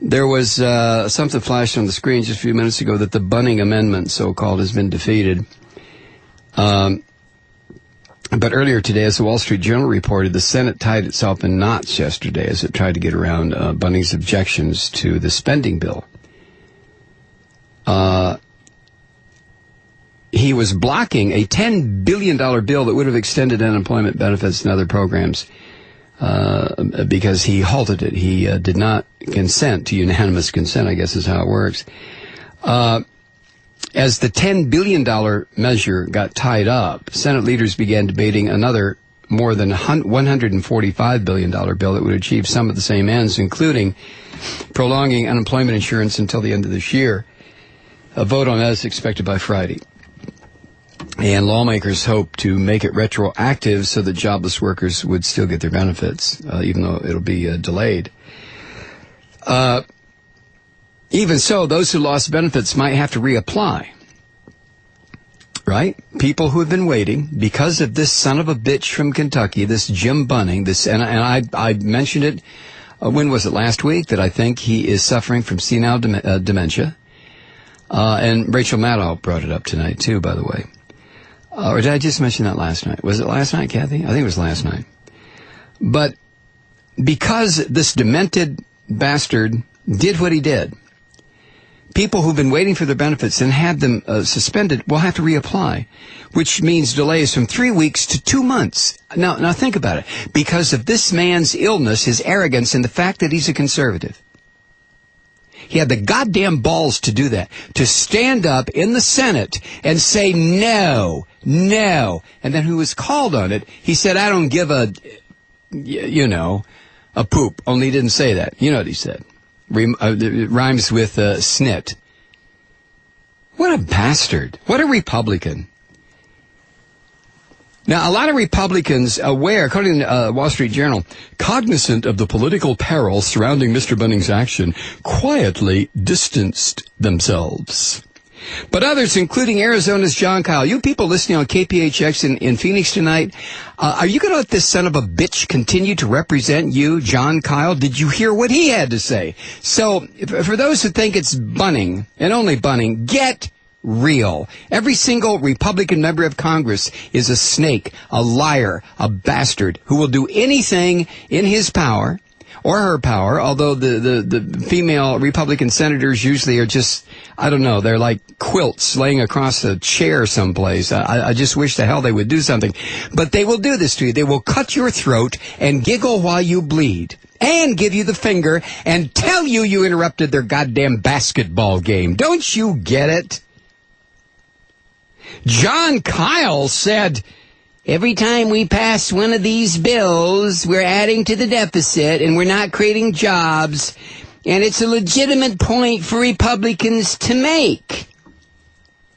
There was something flashed on the screen just a few minutes ago that the Bunning Amendment, so-called, has been defeated. But earlier today, as the Wall Street Journal reported, the Senate tied itself in knots yesterday as it tried to get around Bunning's objections to the spending bill. He was blocking a $10 billion bill that would have extended unemployment benefits and other programs because he halted it. He did not consent to unanimous consent, I guess is how it works. As the $10 billion measure got tied up, Senate leaders began debating another more than $145 billion bill that would achieve some of the same ends, including prolonging unemployment insurance until the end of this year. A vote on that is expected by Friday. And lawmakers hope to make it retroactive so that jobless workers would still get their benefits, even though it'll be delayed. Even so, those who lost benefits might have to reapply. Right? People who have been waiting because of this son of a bitch from Kentucky, this Jim Bunning, and I mentioned it, when was it, last week, that I think he is suffering from senile dementia. And Rachel Maddow brought it up tonight, too, by the way. Or did I just mention that last night? Was it last night, Kathy? I think it was last night. But because this demented bastard did what he did, people who've been waiting for their benefits and had them suspended will have to reapply, which means delays from 3 weeks to 2 months. Now think about it. Because of this man's illness, his arrogance, and the fact that he's a conservative. He had the goddamn balls to do that, to stand up in the Senate and say no. And then who was called on it, he said, I don't give a poop. Only he didn't say that. You know what he said. It rhymes with snit. What a bastard. What a Republican. Now, a lot of Republicans aware, according to Wall Street Journal, cognizant of the political peril surrounding Mr. Bunning's action, quietly distanced themselves. But others, including Arizona's John Kyle, you people listening on KPHX in Phoenix tonight, are you going to let this son of a bitch continue to represent you, John Kyle? Did you hear what he had to say? So, for those who think it's Bunning, and only Bunning, get real. Every single Republican member of Congress is a snake, a liar, a bastard who will do anything in his power or her power, although the female Republican senators usually are just, I don't know, they're like quilts laying across a chair someplace. I just wish the hell they would do something. But they will do this to you. They will cut your throat and giggle while you bleed and give you the finger and tell you interrupted their goddamn basketball game. Don't you get it? John Kyle said, every time we pass one of these bills, we're adding to the deficit and we're not creating jobs. And it's a legitimate point for Republicans to make.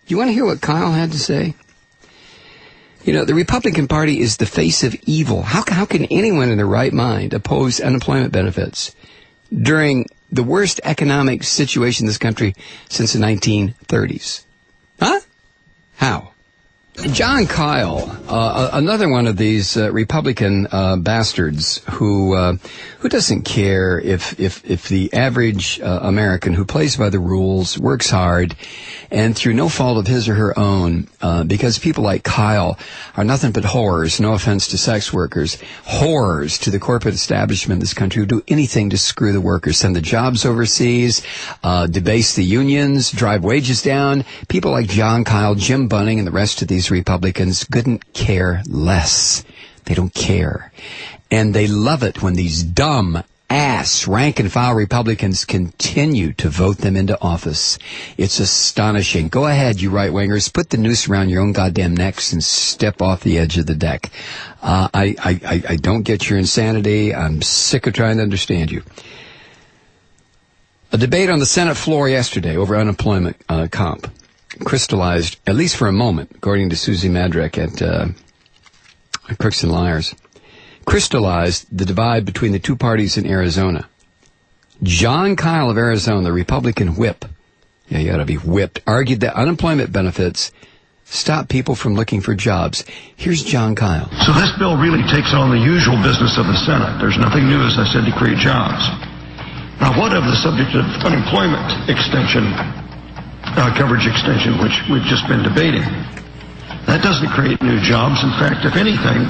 You want to hear what Kyle had to say? You know, the Republican Party is the face of evil. How can anyone in their right mind oppose unemployment benefits during the worst economic situation in this country since the 1930s? Huh? How? John Kyle, another one of these Republican bastards who doesn't care if the average American who plays by the rules, works hard, and through no fault of his or her own, because people like Kyle are nothing but whores, no offense to sex workers, whores to the corporate establishment in this country who do anything to screw the workers, send the jobs overseas, debase the unions, drive wages down. People like John Kyle, Jim Bunning, and the rest of these Republicans couldn't care less. They don't care. And they love it when these dumb ass rank-and-file Republicans continue to vote them into office. It's astonishing. Go ahead, you right-wingers. Put the noose around your own goddamn necks and step off the edge of the deck. I don't get your insanity. I'm sick of trying to understand you. A debate on the Senate floor yesterday over unemployment comp crystallized, at least for a moment, according to Susie Madrek at Crooks and Liars, crystallized the divide between the two parties in Arizona. John Kyle of Arizona, the Republican whip, yeah, you ought to be whipped, argued that unemployment benefits stop people from looking for jobs. Here's John Kyle. So this bill really takes on the usual business of the Senate. There's nothing new, as I said, to create jobs. Now, what of the subject of unemployment extension, coverage extension, which we've just been debating? That doesn't create new jobs. In fact, if anything,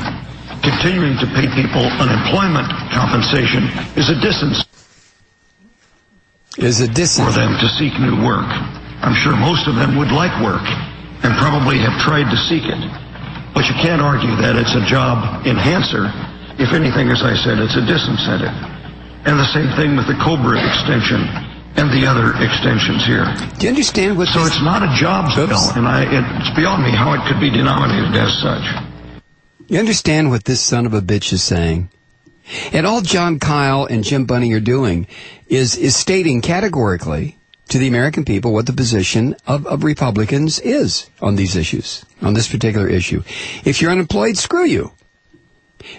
continuing to pay people unemployment compensation is a distance for them to seek new work. I'm sure most of them would like work and probably have tried to seek it. But you can't argue that it's a job enhancer. If anything, as I said, it's a disincentive. And the same thing with the COBRA extension and the other extensions here. Do you understand what So it's not a jobs bill, and it's beyond me how it could be denominated as such. You understand what this son of a bitch is saying? And all John Kyle and Jim Bunning are doing is stating categorically to the American people what the position of Republicans is on these issues, on this particular issue. If you're unemployed, screw you.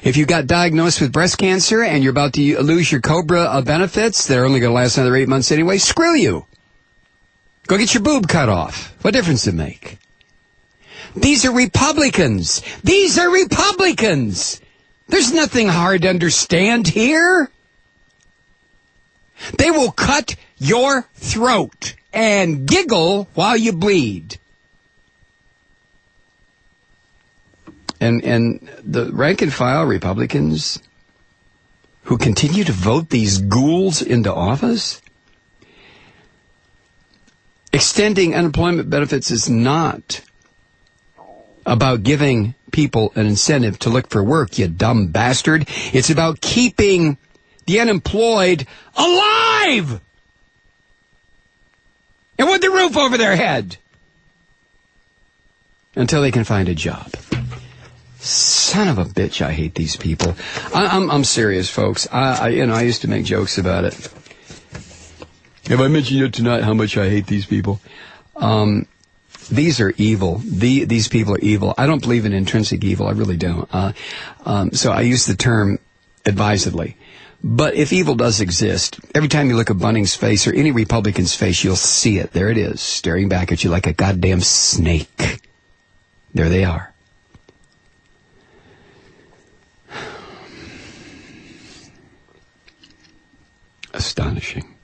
If you got diagnosed with breast cancer and you're about to lose your COBRA benefits, they're only going to last another 8 months anyway, screw you. Go get your boob cut off. What difference does it make? These are Republicans. These are Republicans. There's nothing hard to understand here. They will cut your throat and giggle while you bleed. And the rank and file Republicans who continue to vote these ghouls into office, extending unemployment benefits is not about giving people an incentive to look for work, you dumb bastard. It's about keeping the unemployed alive and with the roof over their head until they can find a job. Son of a bitch, I hate these people. I'm serious, folks. I used to make jokes about it. Have I mentioned it tonight how much I hate these people? These are evil. These people are evil. I don't believe in intrinsic evil. I really don't. So I use the term advisedly. But if evil does exist, every time you look at Bunning's face or any Republican's face, you'll see it. There it is, staring back at you like a goddamn snake. There they are. Astonishing.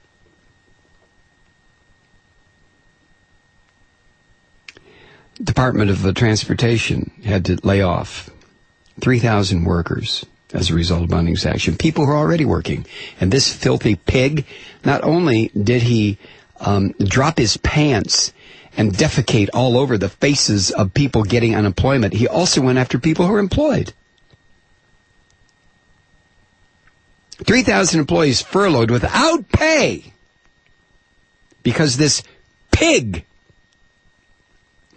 Department of Transportation had to lay off 3,000 workers as a result of Bunning's action. People who are already working. And this filthy pig, not only did he drop his pants and defecate all over the faces of people getting unemployment, he also went after people who are employed. 3,000 employees furloughed without pay because this pig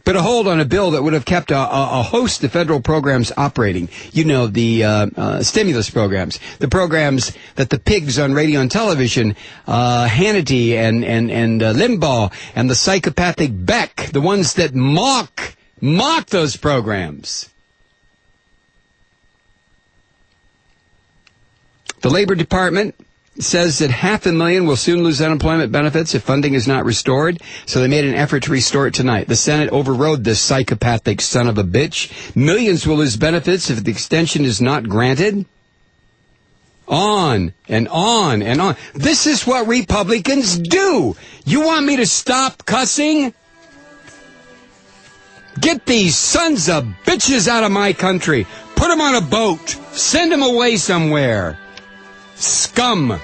put a hold on a bill that would have kept a host of federal programs operating. You know, the stimulus programs, the programs that the pigs on radio and television, Hannity and Limbaugh and the psychopathic Beck, the ones that mock those programs. The Labor Department says that 500,000 will soon lose unemployment benefits if funding is not restored, so they made an effort to restore it tonight. The Senate overrode this psychopathic son of a bitch. Millions will lose benefits if the extension is not granted. On and on and on. This is what Republicans do. You want me to stop cussing? Get these sons of bitches out of my country. Put them on a boat. Send them away somewhere. Scum.